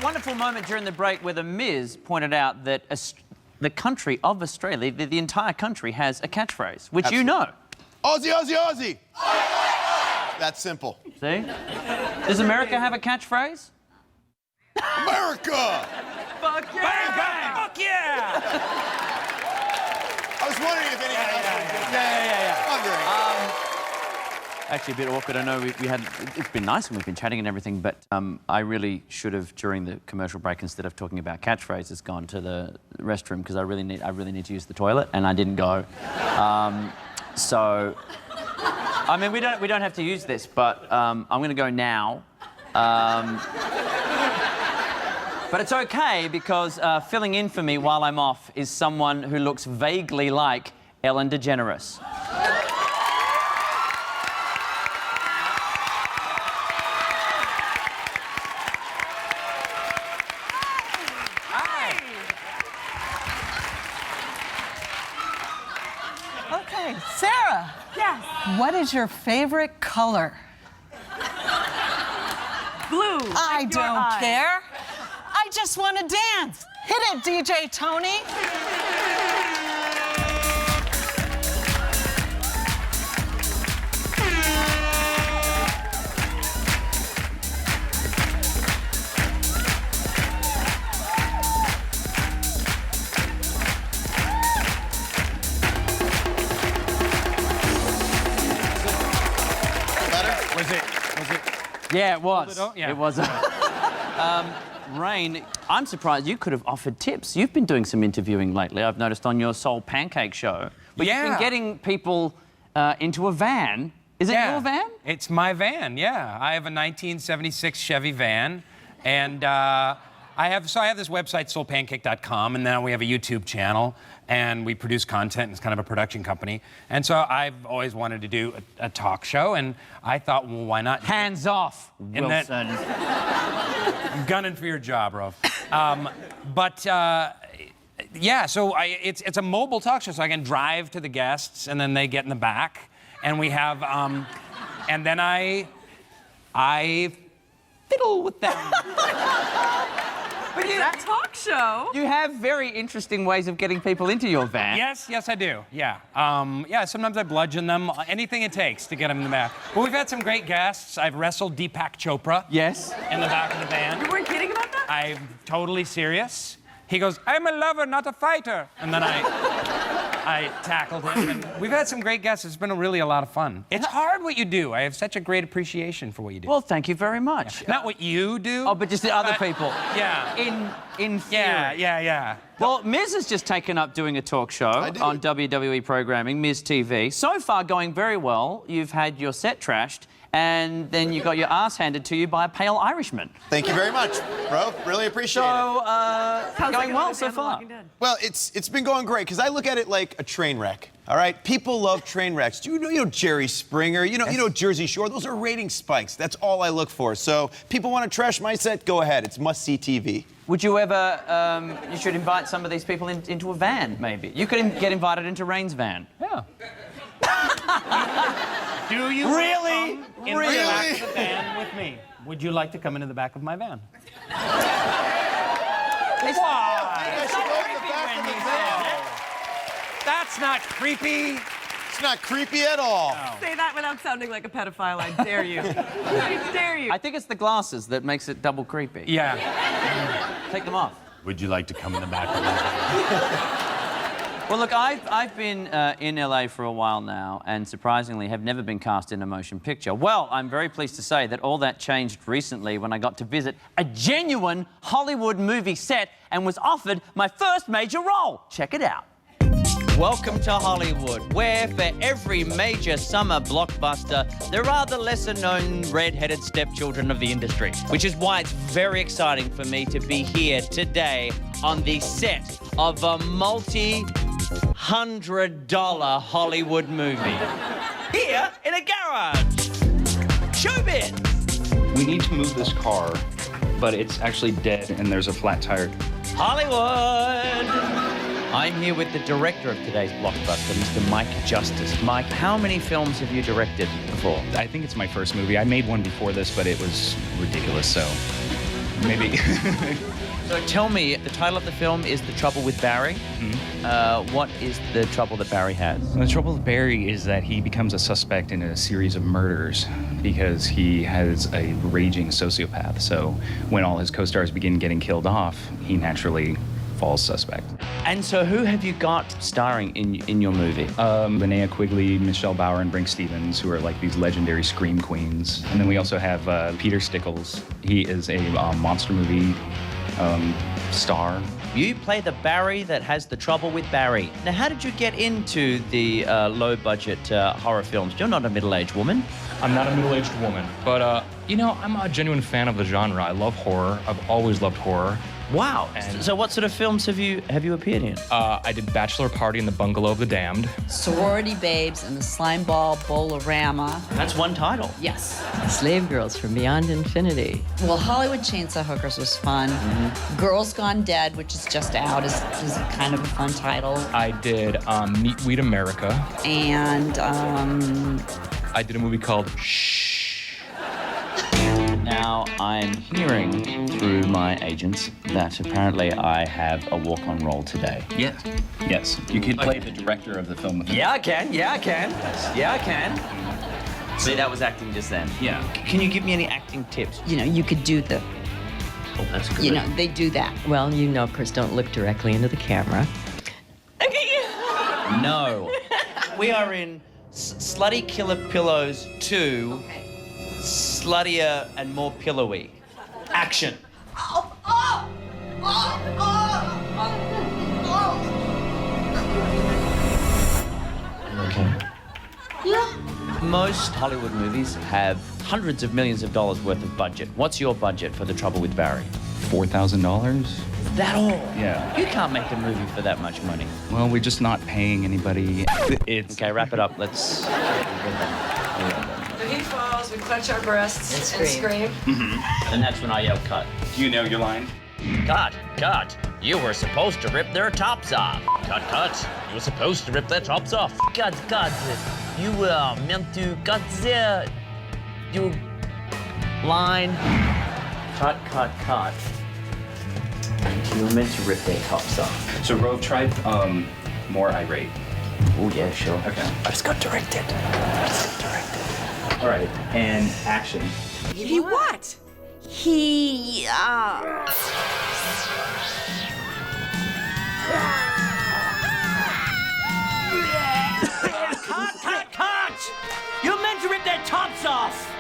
wonderful moment during the break where the Miz pointed out that the country of Australia, the entire country, has a catchphrase, which you know. Aussie, Aussie, Aussie! That's simple. See? Does America have a catchphrase? America! Fuck yeah! Bang, bang! Fuck yeah! I was wondering if anyone else would get Actually, a bit awkward. I know it's been nice and we've been chatting and everything, but I really should have, during the commercial break, instead of talking about catchphrases, gone to the restroom because I really need to use the toilet, and I didn't go. So, I mean, we don't have to use this, but I'm going to go now. But it's okay because filling in for me while I'm off is someone who looks vaguely like Ellen DeGeneres. Okay, Sarah. Yes. What is your favorite color? Blue. I like your don't eyes. care. I just want to dance. Hit it, DJ Tony. Was it? Yeah, it was. Yeah. It was. Rainn, I'm surprised you could have offered tips. You've been doing some interviewing lately, I've noticed on your Soul Pancake show. But you've been getting people into a van. Is it your van? It's my van, yeah. I have a 1976 Chevy van, and I have this website, soulpancake.com, and now we have a YouTube channel, and we produce content. It's kind of a production company. And so I've always wanted to do a talk show, and I thought, well, why not? Hands off, Wilson. I'm gunning for your job, Rove. Yeah, so it's a mobile talk show, so I can drive to the guests, and then they get in the back, and we have, and then I fiddle with them. But that talk show. You have very interesting ways of getting people into your van. Yes, I do. Yeah. Sometimes I bludgeon them. Anything it takes to get them in the back. But we've had some great guests. I've wrestled Deepak Chopra. Yes. In the back of the van. You weren't kidding about that? I'm totally serious. He goes, I'm a lover, not a fighter. And then I tackled him. And we've had some great guests. It's been really a lot of fun. It's hard what you do. I have such a great appreciation for what you do. Well, thank you very much. Not what you do. Oh, but just the other people. Yeah. In theory. Yeah. Well, Miz has just taken up doing a talk show on WWE programming, Miz TV. So far, going very well. You've had your set trashed, and then you got your ass handed to you by a pale Irishman. Thank you very much, bro. Really appreciate it. So, Sounds going like well another so Dan the far. Walking Dead. Well, it's been going great, because I look at it like a train wreck, all right? People love train wrecks. You know Jerry Springer, you know Jersey Shore. Those are rating spikes. That's all I look for. So people want to trash my set, go ahead. It's must-see TV. Would you ever, you should invite some of these people into a van, maybe. You could get invited into Rainn's van. Yeah. Do you Really? come in the back of the van with me? Would you like to come into the back of my van? That's not creepy. It's not creepy at all. No. Say that without sounding like a pedophile. I dare you. I dare you. I think it's the glasses that makes it double creepy. Yeah. Take them off. Would you like to come in the back of my van? Well, look, I've been in LA for a while now, and surprisingly have never been cast in a motion picture. Well, I'm very pleased to say that all that changed recently when I got to visit a genuine Hollywood movie set and was offered my first major role. Check it out. Welcome to Hollywood, where for every major summer blockbuster, there are the lesser-known red-headed stepchildren of the industry, which is why it's very exciting for me to be here today on the set of a multi-$100 Hollywood movie. Here in a garage. Showbiz! We need to move this car, but it's actually dead and there's a flat tire. Hollywood! I'm here with the director of today's blockbuster, Mr. Mike Justice. Mike, how many films have you directed before? I think it's my first movie. I made one before this, but it was ridiculous, so. Maybe. So tell me, the title of the film is The Trouble with Barry. What is the trouble that Barry has? The trouble with Barry is that he becomes a suspect in a series of murders because he has a raging sociopath. So when all his co-stars begin getting killed off, he naturally falls suspect. And so who have you got starring in your movie? Linnea Quigley, Michelle Bauer, and Brink Stevens, who are like these legendary scream queens. And then we also have Peter Stickles. He is a monster movie star. You play the Barry that has the trouble with Barry. Now, how did you get into the low-budget horror films? You're not a middle-aged woman. I'm not a middle-aged woman, but you know, I'm a genuine fan of the genre. I love horror. I've always loved horror. Wow. And- So what sort of films have you appeared in? I did Bachelor Party in the Bungalow of the Damned. Sorority Babes and the Slime Ball Bowl-orama. That's one title. Yes. Slave Girls from Beyond Infinity. Well, Hollywood Chainsaw Hookers was fun. Girls Gone Dead, which is just out, is kind of a fun title. I did Meat Weed America. And I did a movie called Shh. Now, I'm hearing through my agents that apparently I have a walk-on role today. Yes. Yes. You could play the director of the film. Yeah, I can. Yeah, I can. Yeah, I can. See, that was acting just then. Yeah. Can you give me any acting tips? you know, you could do the, Oh, that's good. you know, they do that. Well, you know, of course, don't look directly into the camera. No. We are in Slutty Killer Pillows 2. Sluttier and more pillowy. Action. Okay. Most Hollywood movies have hundreds of millions of dollars worth of budget. What's your budget for The Trouble with Barry? $4,000? That all? Yeah. You can't make a movie for that much money. Well, we're just not paying anybody. It's Okay, wrap it up. Let's. The heat falls, we clench our breasts and scream. And that's when I yell cut. Do you know your line? Cut, cut. You were supposed to rip their tops off. Cut, cut. You were supposed to rip their tops off. Cut, cut. You were meant to cut their... You... Line. Cut, cut, cut. You were meant to rip their tops off. So Rove tried more irate. Oh, yeah, sure. Okay. I just got directed. All right. And action. He what? He, Cut, cut, cut! You're meant to rip their tops off!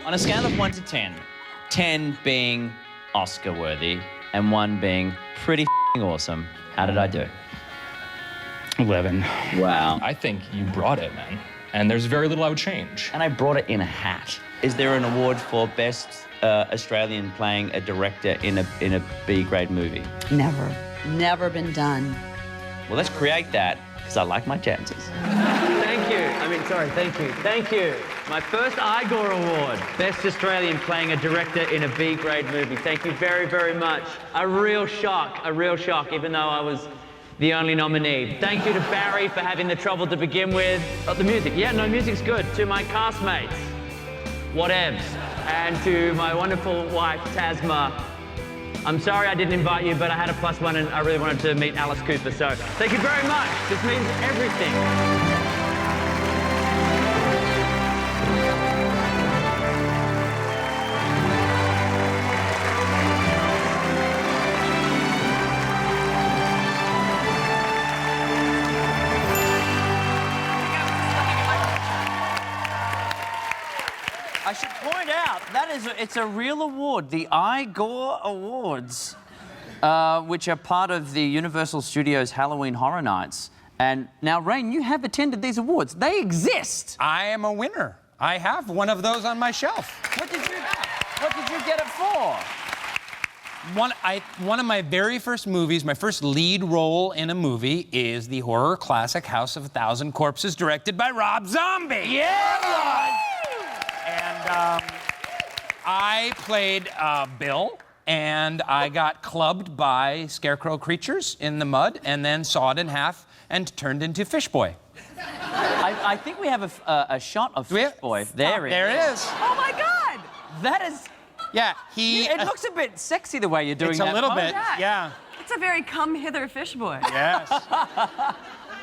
On a scale of 1 to 10, 10 being Oscar-worthy and 1 being pretty awesome, how did I do? 11. Wow. I think you brought it, man. And there's very little I would change. And I brought it in a hat. Is there an award for best Australian playing a director in a B-grade movie? never been done. Well, let's create that, because I like my chances. Thank you. Thank you. My first Igor Award, Best Australian playing a director in a B-grade movie. Thank you very, very much. A real shock, even though I was the only nominee. Thank you to Barry for having the trouble to begin with. Oh, the music. Yeah, no, music's good. To my castmates, whatevs. And to my wonderful wife, Tasma. I'm sorry I didn't invite you, but I had a +1 and I really wanted to meet Alice Cooper. So thank you very much. This means everything. I should point out, it's a real award, the Igor Awards, which are part of the Universal Studios Halloween Horror Nights. And now, Rainn, you have attended these awards. They exist. I am a winner. I have one of those on my shelf. What did you get it for? One of my very first movies, my first lead role in a movie, is the horror classic House of a Thousand Corpses, directed by Rob Zombie. Yeah! And I played Bill, and I got clubbed by scarecrow creatures in the mud, and then sawed in half and turned into Fish Boy. I think we have a shot of Fish Boy. There it is. Oh my God! That is Yeah, he. It looks a bit sexy the way you're doing It's that. a little pose. bit, yeah. It's a very come hither fish boy. Yes.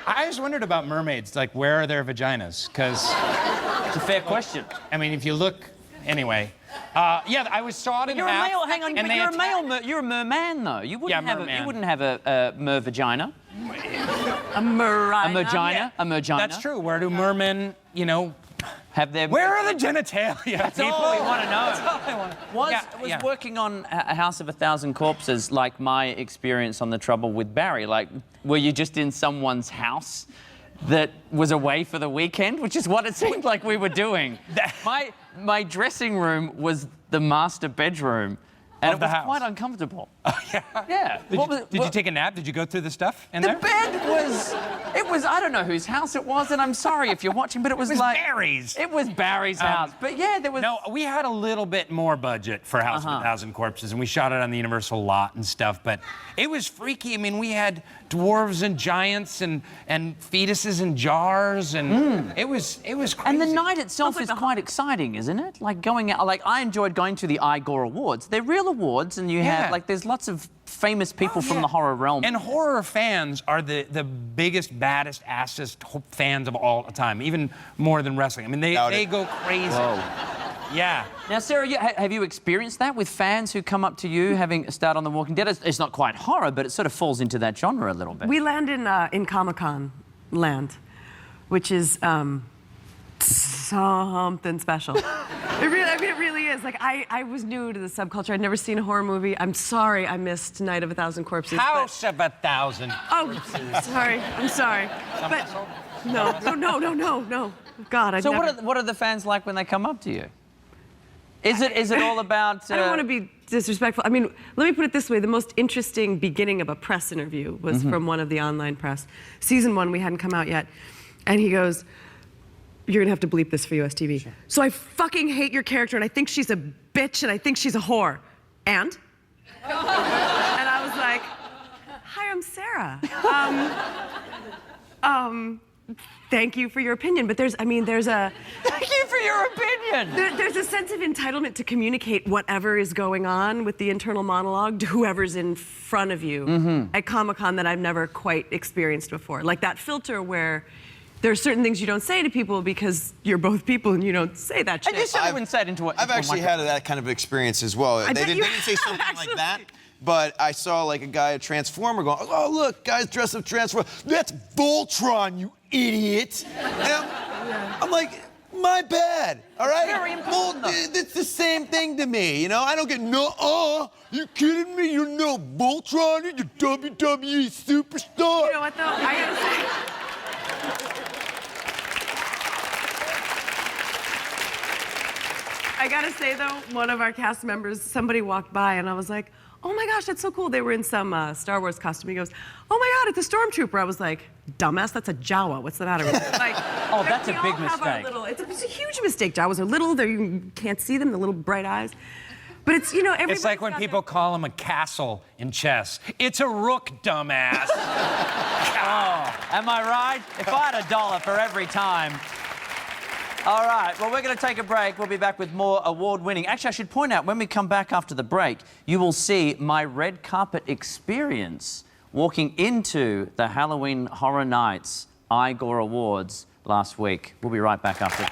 I always wondered about mermaids, like where are their vaginas? Because, It's a fair question. I mean, if you look, anyway. Yeah, I saw it in You're a half. male. Hang on, and but they you're a attacked- male. You're a merman, though. You wouldn't Yeah, have merman. you wouldn't have a mer vagina. A marina. A mergina. A mergina. That's true. Where do mermen, you know, Have their. where are the genitalia? That's all we want to know. That's all I want. Was Yeah. working on A House of a Thousand Corpses like my experience on The Trouble with Barry? Like, were you just in someone's house that was away for the weekend, which is what it seemed like we were doing? My dressing room was the master bedroom, and Of it the was house. quite uncomfortable. Oh, yeah. Yeah. Did you take a nap? Did you go through the stuff in The there? bed was. It was. I don't know whose house it was, and I'm sorry if you're watching, but it was, It was like Barry's. It was Barry's house. But yeah, there was. No, we had a little bit more budget for House of a Thousand Corpses, and we shot it on the Universal lot and stuff, but it was freaky. I mean, we had dwarves and giants and fetuses in jars, and it was crazy. And the night itself is quite exciting, isn't it? Like going out. Like I enjoyed going to the Igor Awards. They're real awards, and you Yeah. have like there's lots of famous people from the horror realm. And horror fans are the biggest, baddest, assest fans of all time, even more than wrestling. I mean, they go crazy. Whoa. Yeah. Now, Sarah, have you experienced that with fans who come up to you having started on The Walking Dead? It's not quite horror, but it sort of falls into that genre a little bit. We land in Comic-Con land, which is something special. It really is. Like, I was new to the subculture. I'd never seen a horror movie. I'm sorry I missed Night of a Thousand Corpses. House of a Thousand. Oh, sorry. I'm sorry. But no. God, I'd So never... what are the fans like when they come up to you? Is it all about? I don't want to be disrespectful. I mean, let me put it this way. The most interesting beginning of a press interview was from one of the online press. Season 1, we hadn't come out yet. And he goes, "You're gonna have to bleep this for US TV. Sure. So I fucking hate your character, and I think she's a bitch, and I think she's a whore. And?" And I was like, "Hi, I'm Sarah. Thank you for your opinion." But there's a... Thank you for your opinion. There's a sense of entitlement to communicate whatever is going on with the internal monologue to whoever's in front of you at Comic-Con that I've never quite experienced before. Like that filter where there are certain things you don't say to people because you're both people and you don't say that shit. And you certainly wouldn't say it into a... I've actually had that kind of experience as well. They didn't say something like that, but I saw like a guy, a Transformer, going, "Oh, look, guys dressed up Transformer. That's Voltron, you idiot." And I'm like, my bad, all right? Very important, though. It's the same thing to me, you know? I don't get, you kidding me? You're no Voltron, you're the WWE superstar. You know what, though? I gotta say... I gotta say, though, one of our cast members, somebody walked by, and I was like, "Oh my gosh, that's so cool." They were in some Star Wars costume. He goes, "Oh my God, it's a stormtrooper." I was like, "Dumbass, that's a Jawa. What's the matter with you?" Like, Oh, that's a we big all have our mistake. it's a huge mistake. Jawas are little. You can't see them. The little bright eyes. But it's, you know, It's like when people call him a castle in chess. It's a rook, dumbass. Am I right? If I had $1 for every time. All right, well, we're going to take a break. We'll be back with more award-winning. Actually, I should point out, when we come back after the break, you will see my red carpet experience walking into the Halloween Horror Nights Igor Awards last week. We'll be right back after.